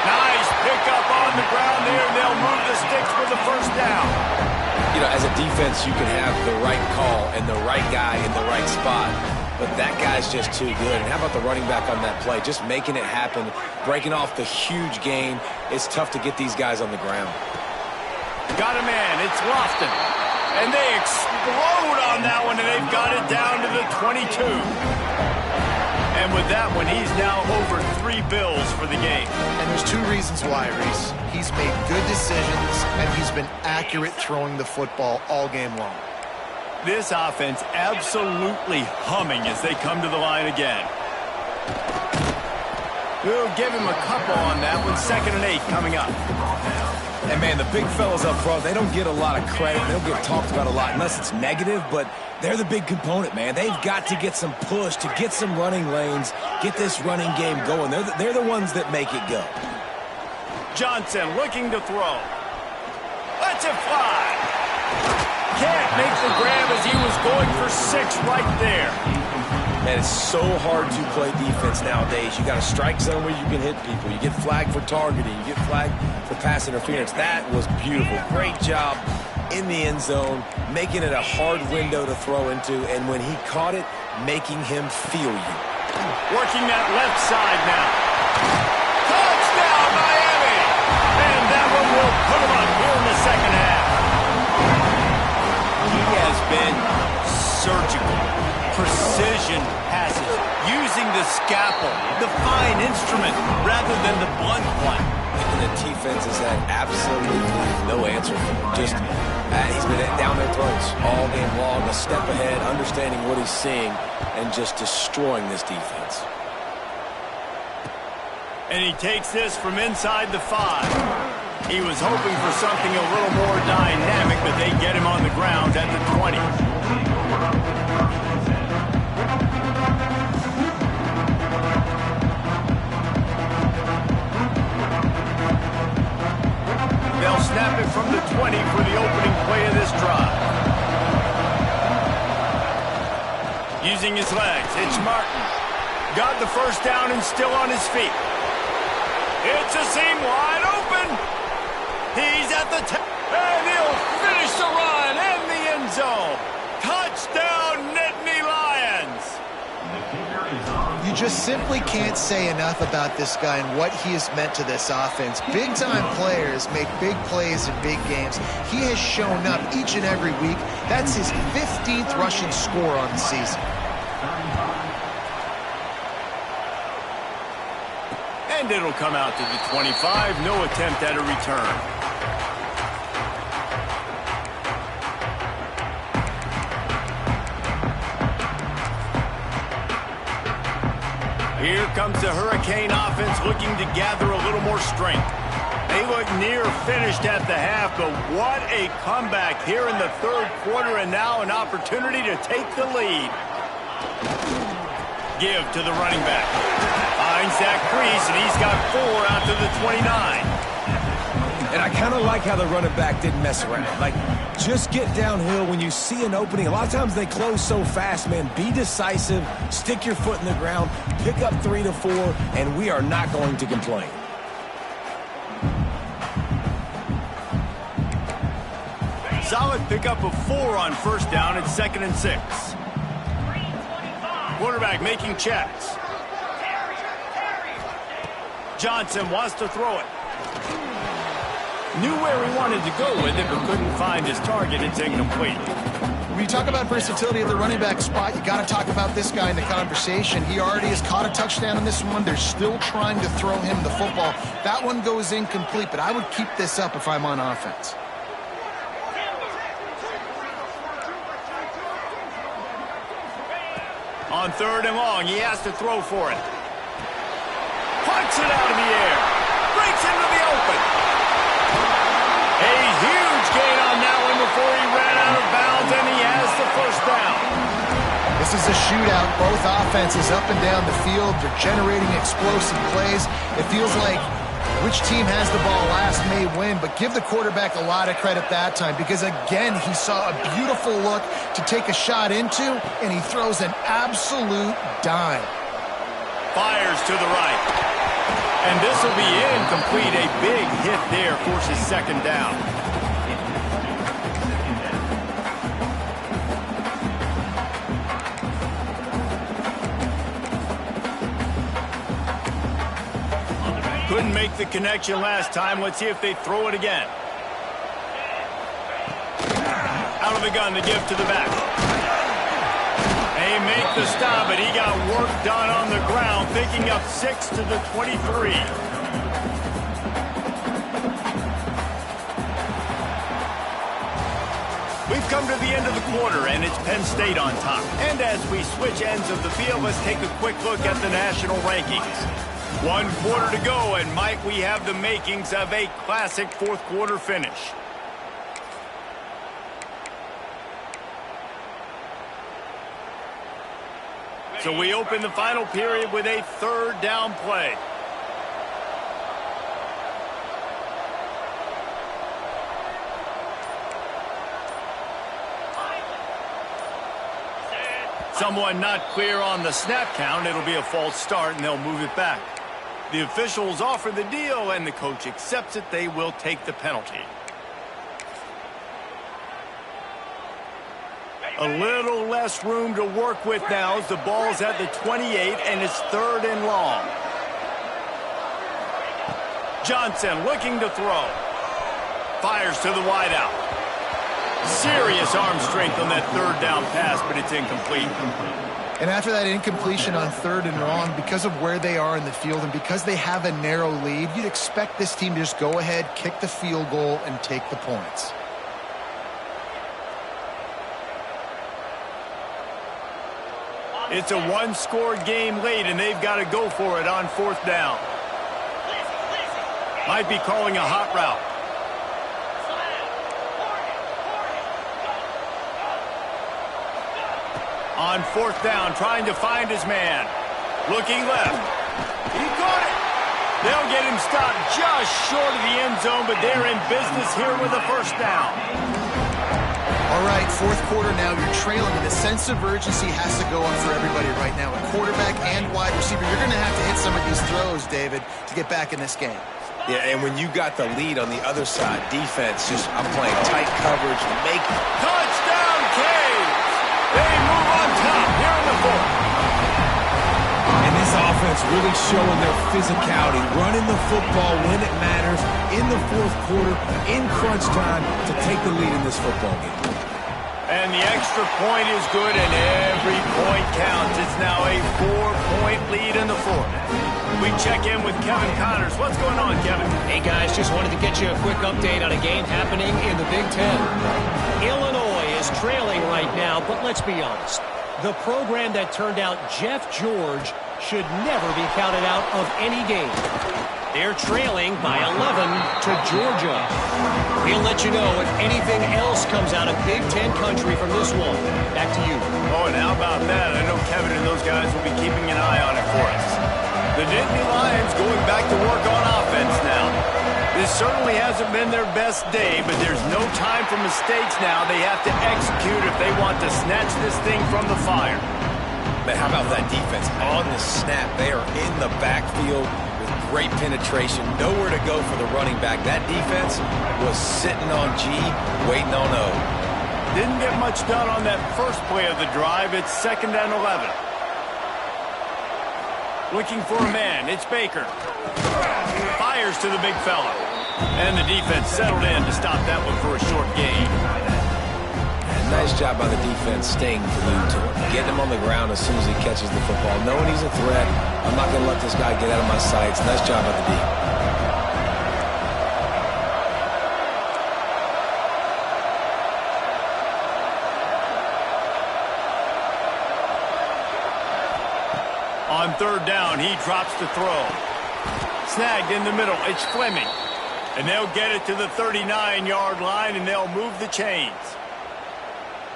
Nice pickup on the ground there. They'll move the sticks for the first down.
You know, as a defense, you can have the right call and the right guy in the right spot. But that guy's just too good. And how about the running back on that play? Just making it happen, breaking off the huge gain. It's tough to get these guys on the ground.
Got a man. It's Lofton. And they explode on that one, and they've got it down to the 22. And with that one, he's now over 3 bills for the game.
And there's 2 reasons why, Reese. He's made good decisions, and he's been accurate throwing the football all game long.
This offense absolutely humming as they come to the line again. We'll give him a couple on that one. 2nd and 8 coming up.
And, man, the big fellas up front, they don't get a lot of credit. They don't get talked about a lot unless it's negative, but they're the big component, man. They've got to get some push, to get some running lanes, get this running game going. They're the ones that make it go.
Johnson looking to throw. Lets it fly. Can't make the grab as he was going for 6 right there.
Man, it's so hard to play defense nowadays. You got a strike zone where you can hit people. You get flagged for targeting. You get flagged for pass interference. That was beautiful. Great job in the end zone, making it a hard window to throw into, and when he caught it, making him feel you.
Working that left side now. Touchdown, Miami! And that one will put him up here in the second half. He has been scalpel, the fine instrument, rather than the blunt one.
And the defense has had absolutely no answer for him. Just, he's been down their throats all game long, a step ahead, understanding what he's seeing, and just destroying this defense.
And he takes this from inside the 5. He was hoping for something a little more dynamic, but they get him on the ground at the 20. They'll snap it from the 20 for the opening play of this drive. Using his legs, it's Martin. Got the first down and still on his feet. It's a seam wide open. He's at the 10, and he'll finish the run in the end zone. Touchdown, Nittany Lions.
You just simply can't say enough about this guy and what he has meant to this offense. Big-time players make big plays in big games. He has shown up each and every week. That's his 15th rushing score on the season.
And it'll come out to the 25. No attempt at a return. Here comes the Hurricane offense looking to gather a little more strength. They look near finished at the half, but what a comeback here in the third quarter, and now an opportunity to take the lead. Give to the running back. Finds that crease, and he's got 4 out to the 29.
And I kind of like how the running back didn't mess around. Like, just get downhill when you see an opening. A lot of times they close so fast, man. Be decisive, stick your foot in the ground, pick up 3 to 4, and we are not going to complain.
Solid pickup of 4 on first down at 2nd and 6. Quarterback making checks. Johnson wants to throw it. Knew where he wanted to go with it, but couldn't find his target. It's incomplete.
When you talk about versatility at the running back spot, you got to talk about this guy in the conversation. He already has caught a touchdown on this one. They're still trying to throw him the football. That one goes incomplete, but I would keep this up if I'm on offense.
On 3rd and long, he has to throw for it. Punts it out of the air. Breaks into the open. A huge gain on that one before he ran out of bounds, and he has the first down.
This is a shootout. Both offenses up and down the field. They're generating explosive plays. It feels like which team has the ball last may win, but give the quarterback a lot of credit that time because, again, he saw a beautiful look to take a shot into, and he throws an absolute dime.
Fires to the right. And this will be incomplete. A big hit there forces 2nd down. Couldn't make the connection last time. Let's see if they throw it again. Out of the gun to give to the back. They make the stop, but he got work done on the ground, picking up 6 to the 23. We've come to the end of the quarter, and it's Penn State on top. And as we switch ends of the field, let's take a quick look at the national rankings. 1 quarter to go, and might we have the makings of a classic 4th quarter finish. So we open the final period with a 3rd down play. Someone not clear on the snap count. It'll be a false start, and they'll move it back. The officials offer the deal, and the coach accepts it. They will take the penalty. A little less room to work with now as the ball's at the 28, and it's 3rd and long. Johnson looking to throw. Fires to the wideout. Serious arm strength on that 3rd down pass, but it's incomplete.
And after that incompletion on 3rd and long, because of where they are in the field and because they have a narrow lead, you'd expect this team to just go ahead, kick the field goal, and take the points.
It's a one-score game late, and they've got to go for it on 4th down. Might be calling a hot route. On 4th down, trying to find his man. Looking left. He caught it. They'll get him stopped just short of the end zone, but they're in business here with a 1st down.
All right, 4th quarter now. You're trailing, and the sense of urgency has to go on for everybody right now. A quarterback and wide receiver. You're going to have to hit some of these throws, David, to get back in this game.
Yeah, and when you got the lead on the other side, defense just, I'm playing tight coverage, make
touchdown, Caves! They move on top here in the 4th.
And this offense really showing their physicality, running the football when it matters, in the 4th quarter, in crunch time, to take the lead in this football game.
And the extra point is good, and every point counts. It's now a 4-point lead in the 4th. We check in with Kevin Connors. What's going on, Kevin?
Hey, guys, just wanted to get you a quick update on a game happening in the Big Ten. Illinois is trailing right now, but let's be honest. The program that turned out Jeff George should never be counted out of any game. They're trailing by 11 to Georgia. We'll let you know if anything else comes out of Big Ten country from this one. Back to you.
Oh, and how about that? I know Kevin and those guys will be keeping an eye on it for us. The Nittany Lions going back to work on offense now. This certainly hasn't been their best day, but there's no time for mistakes now. They have to execute if they want to snatch this thing from the fire.
But how about that defense on the snap? They are in the backfield with great penetration. Nowhere to go for the running back. That defense was sitting on G, waiting on O.
Didn't get much done on that first play of the drive. It's 2nd and 11. Looking for a man. It's Baker. Fires to the big fella. And the defense settled in to stop that one for a short gain.
Nice job by the defense staying glued to him. Getting him on the ground as soon as he catches the football. Knowing he's a threat. I'm not going to let this guy get out of my sights. Nice job by the D.
On 3rd down, he drops the throw. Snagged in the middle. It's Fleming. And they'll get it to the 39-yard line, and they'll move the chains.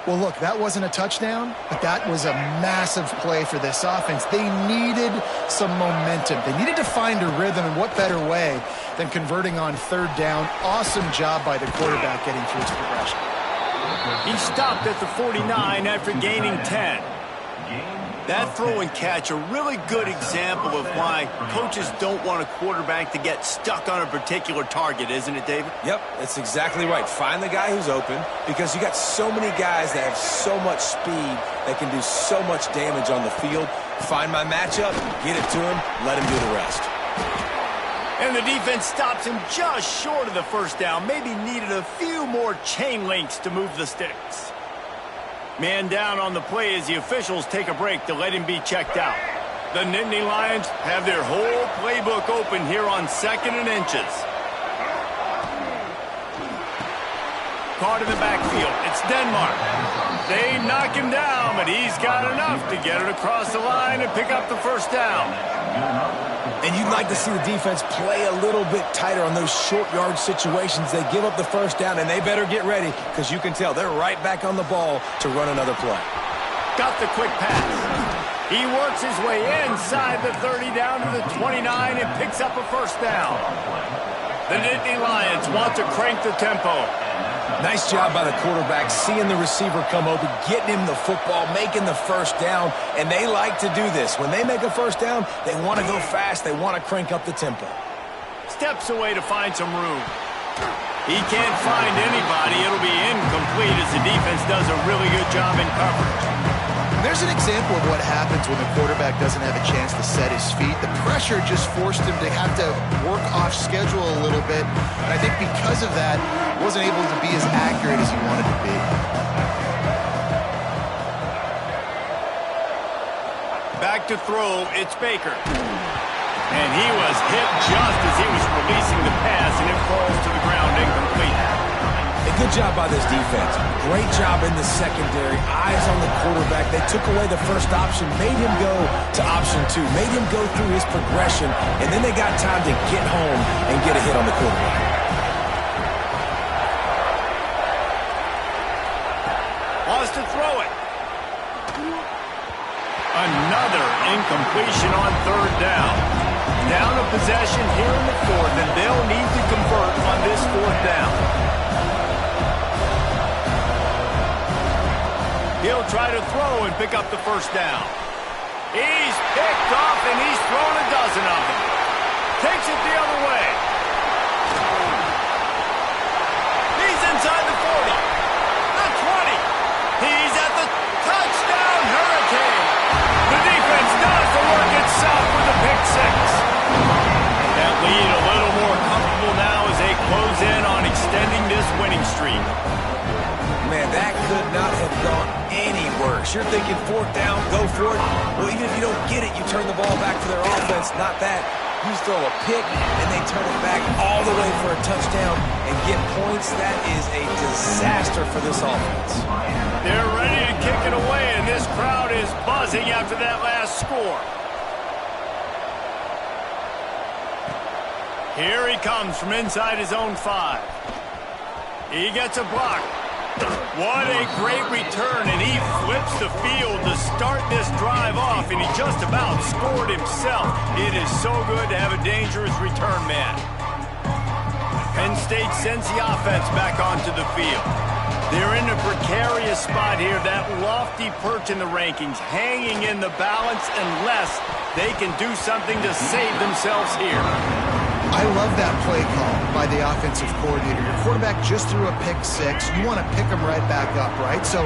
Well, look, that wasn't a touchdown, but that was a massive play for this offense. They needed some momentum. They needed to find a rhythm, and what better way than converting on 3rd down. Awesome job by the quarterback getting through his progression.
He stopped at the 49 after gaining 10. That throw and catch, a really good example of why coaches don't want a quarterback to get stuck on a particular target, isn't it, David?
Yep, that's exactly right. Find the guy who's open, because you got so many guys that have so much speed that can do so much damage on the field. Find my matchup, get it to him, let him do the rest.
And the defense stops him just short of the 1st down. Maybe needed a few more chain links to move the sticks. Man down on the play as the officials take a break to let him be checked out. The Nittany Lions have their whole playbook open here on 2nd and inches. Caught in the backfield. It's Denmark. They knock him down, but he's got enough to get it across the line and pick up the 1st down.
And you'd like to see the defense play a little bit tighter on those short yard situations. They give up the 1st down, and they better get ready, because you can tell they're right back on the ball to run another play.
Got the quick pass. He works his way inside the 30 down to the 29 and picks up a 1st down. The Nittany Lions want to crank the tempo.
Nice job by the quarterback, seeing the receiver come open, getting him the football, making the 1st down, and they like to do this. When they make a 1st down, they want to go fast. They want to crank up the tempo.
Steps away to find some room. He can't find anybody. It'll be incomplete as the defense does a really good job in coverage.
There's an example of what happens when the quarterback doesn't have a chance to set his feet. The pressure just forced him to have to work off schedule a little bit. And I think because of that, he wasn't able to be as accurate as he wanted to be.
Back to throw, it's Baker. And he was hit just as he was releasing the pass, and it falls to the ground incomplete.
A good job by this defense. Great job in the secondary. Eyes on the quarterback. They took away the first option, made him go to option 2, made him go through his progression, and then they got time to get home and get a hit on the quarterback.
Wants to throw it. Another incompletion on third down. Down a possession here in the fourth, and they'll need to convert on this fourth down. He'll try to throw and pick up the first down. He's picked off, and he's thrown a dozen of them. Takes it the other way. He's inside the 40. The 20. He's at the touchdown Hurricane. The defense does the work itself with a pick six. That lead a little more comfortable now as they close in on extending this winning streak.
Man, that could not have gone any worse. You're thinking fourth down, go for it. Well, even if you don't get it, you turn the ball back to their offense. Not that. You throw a pick, and they turn it back all the way for a touchdown and get points. That is a disaster for this offense.
They're ready to kick it away, and this crowd is buzzing after that last score. Here he comes from inside his own 5. He gets a block. What a great return, and he flips the field to start this drive off, and he just about scored himself. It is so good to have a dangerous return man. Penn State sends the offense back onto the field. They're in a precarious spot here, that lofty perch in the rankings, hanging in the balance unless they can do something to save themselves here.
I love that play call by the offensive coordinator. Your quarterback just threw a pick six. You want to pick him right back up, right? So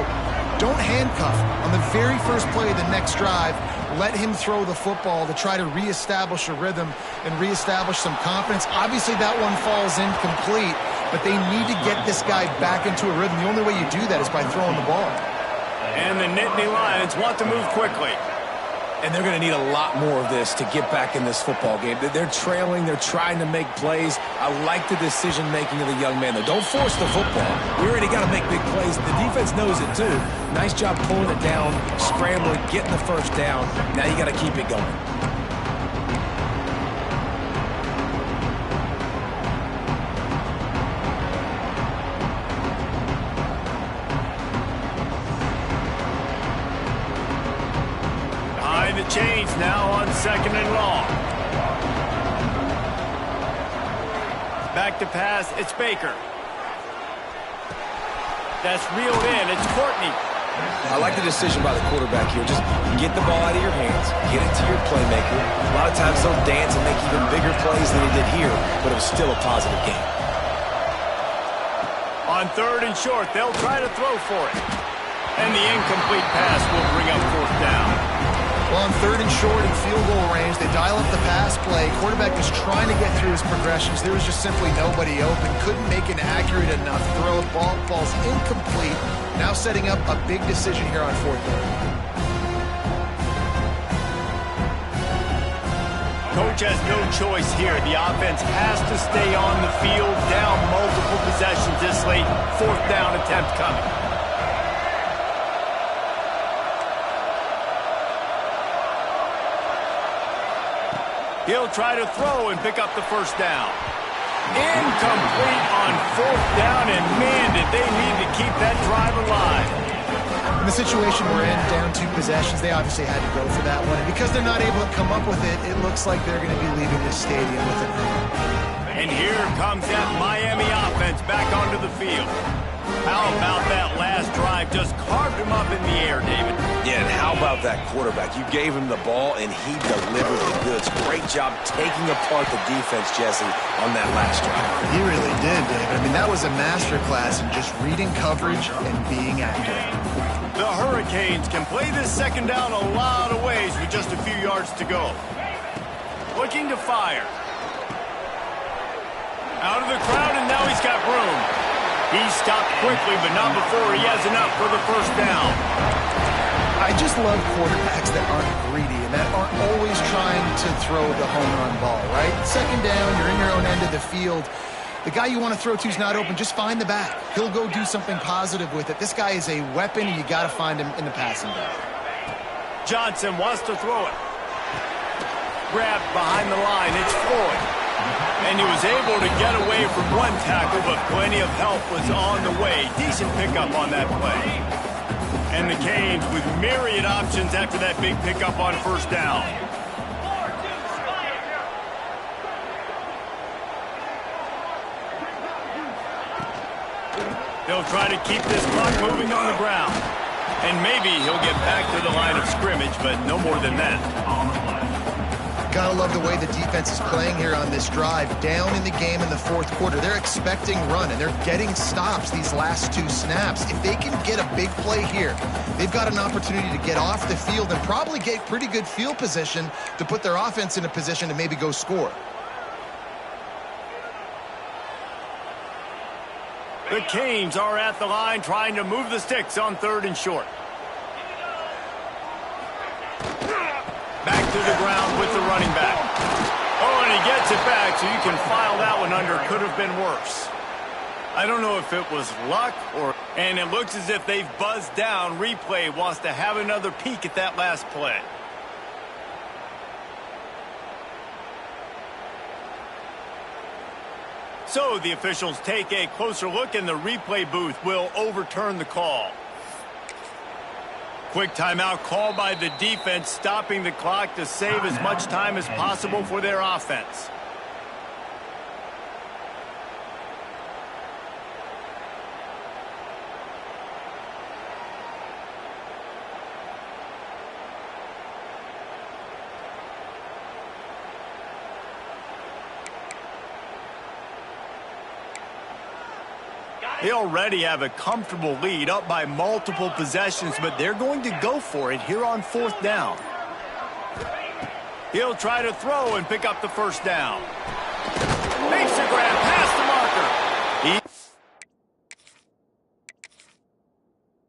don't handcuff him. On the very first play of the next drive, let him throw the football to try to reestablish a rhythm and reestablish some confidence. Obviously, that one falls incomplete, but they need to get this guy back into a rhythm. The only way you do that is by throwing the ball.
And the Nittany Lions want to move quickly.
And they're going to need a lot more of this to get back in this football game. They're trailing. They're trying to make plays. I like the decision-making of the young man, though. Don't force the football. We already got to make big plays. The defense knows it, too. Nice job pulling it down, scrambling, getting the first down. Now you got to keep it going.
The chains now on second and long. Back to pass, it's Baker. That's reeled in, it's Courtney.
I like the decision by the quarterback here. Just get the ball out of your hands, get it to your playmaker. A lot of times they'll dance and make even bigger plays than he did here, but it was still a positive game.
On third and short, they'll try to throw for it. And the incomplete pass will bring up fourth down.
Well, on third and short in field goal range, they dial up the pass play. Quarterback is trying to get through his progressions. There was just simply nobody open. Couldn't make an accurate enough throw. Ball falls incomplete. Now setting up a big decision here on fourth down.
Coach has no choice here. The offense has to stay on the field, down multiple possessions this late. Fourth down attempt coming. He'll try to throw and pick up the first down. Incomplete on fourth down, and man, did they need to keep that drive alive.
In the situation we're in, down 2 possessions, they obviously had to go for that one. And because they're not able to come up with it, it looks like they're going to be leaving this stadium with it.
And here comes that Miami offense back onto the field. How about that last drive? Just carved him up in the air, David.
Yeah, and how about that quarterback? You gave him the ball, and he delivered the goods. Great job taking apart the defense, Jesse, on that last drive.
He really did, David. I mean, that was a masterclass in just reading coverage and being accurate.
The Hurricanes can play this second down a lot of ways with just a few yards to go. Looking to fire. Out of the crowd, and now he's got room. He stopped quickly, but not before he has enough for the first down. I
I just love quarterbacks that aren't greedy and that aren't always trying to throw the home run ball, right? Second down, you're in your own end of the field. The guy you want to throw to is not open. Just find the back. He'll go do something positive with it. This guy is a weapon, and you got to find him in the passing game.
Johnson wants to throw it. Grabbed behind the line. It's Floyd. And he was able to get away from one tackle, but plenty of help was on the way. Decent pickup on that play. And the Canes with myriad options after that big pickup on first down. They'll try to keep this clock moving on the ground. And maybe he'll get back to the line of scrimmage, but no more than that.
Gotta love the way the defense is playing here on this drive. Down in the game in the fourth quarter. They're expecting run, and they're getting stops these last two snaps. If they can get a big play here, they've got an opportunity to get off the field and probably get pretty good field position to put their offense in a position to maybe go score.
The Canes are at the line trying to move the sticks on 3rd and short. Back to the ground with the running back. Oh, and he gets it back, so you can file that one under. Could have been worse. I don't know if it was luck or... And it looks as if they've buzzed down. Replay wants to have another peek at that last play. So the officials take a closer look, and the replay booth will overturn the call. Quick timeout called by the defense, stopping the clock to save as much time as possible for their offense. They already have a comfortable lead, up by multiple possessions, but they're going to go for it here on 4th down. He'll try to throw and pick up the first down. Makes the grab past the marker.